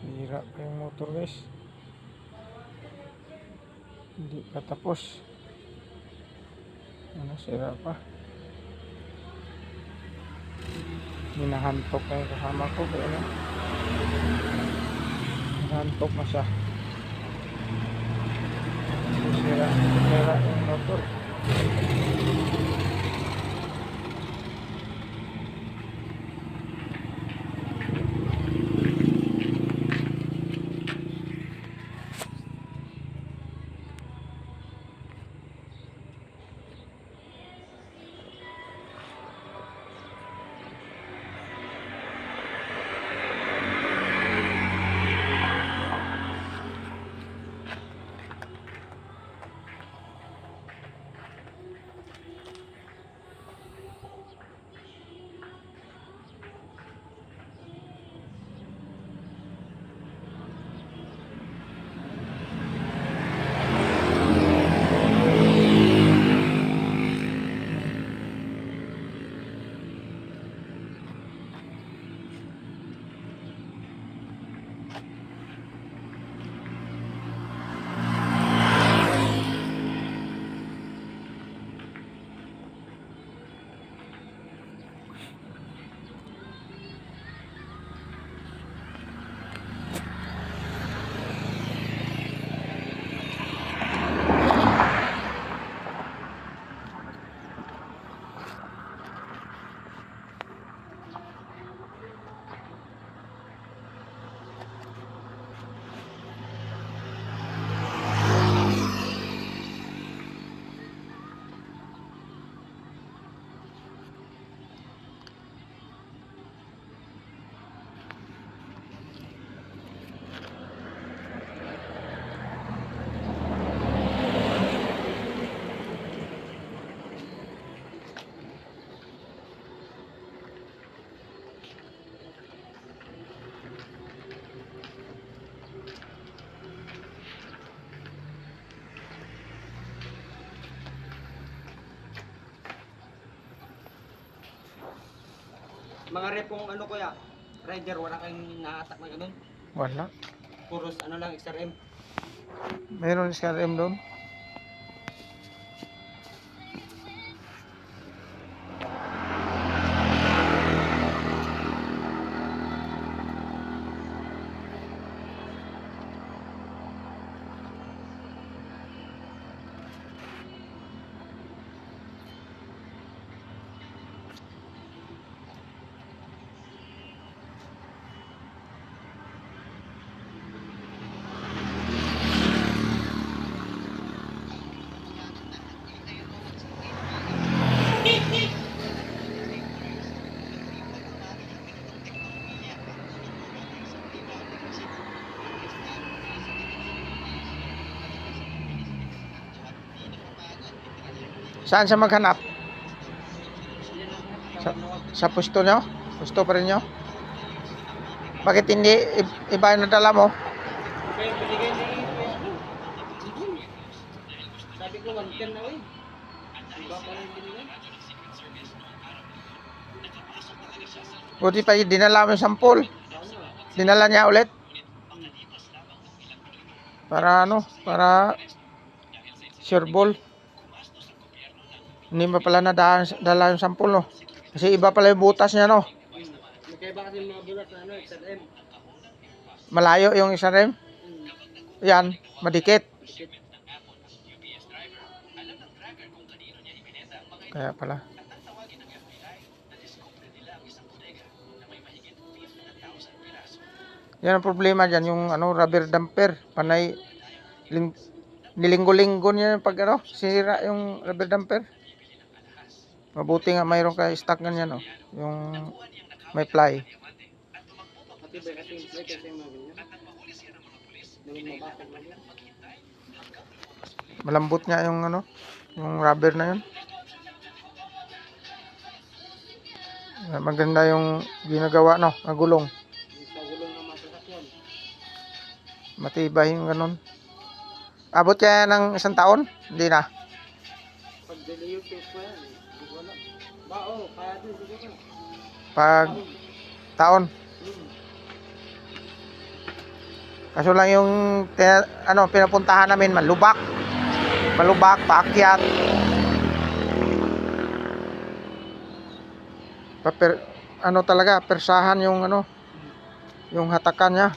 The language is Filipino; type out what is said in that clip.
Sira pa yung motor, guys. Hindi pa tapos. Ano, sira pa. Hinahantok na yung kasama ko. Kaya na. Hinahantok na siya. Sira yung motor. Mga repong ano kuya, rider, wala kayong naatak na ganun? Wala. Puros ano lang, XRM. Meron SRM doon. Saan siya maghanap? Sa pusto nyo? Pusto pa rin nyo? Bakit hindi iba yung nadala mo? Okay, binigay niya yung Facebook. Sabi ko 110 na eh. Iba pa rin binigay. Buti pa dinala mo yung sampol. Dinala niya ulit. Para ano? Para sure ball. Hindi ba pala dala yung sampol, no? Kasi iba pala yung butas niya, no? Magkaiba kasi mga bulat na ano, XRM. Malayo yung SRM. Yan, madikit. Kaya pala. Yan ang problema dyan, yung ano, rubber damper. Panay, nilinggo-linggo niya pag ano, sira yung rubber damper. Mabuti nga mayroon kayo stock ganyan, no? Yung may ply. Matibay kasi yung play kasi yung mga ganyan. Naging mabasag na yan. Malambot nga yung ano, yung rubber na yun. Maganda yung ginagawa, no, ang gulong. Sa gulong ng mga sasakyan. Matibay yung ganun. Abot kaya ng 1 taon? Hindi na. Pag delay yung tape ko yan, hindi ko alam. Kaya din siguro. Pag taon. Kaso lang yung pinapuntahan namin malubak. Malubak, paakyat. Talaga, persahan yung yung hatakan niya.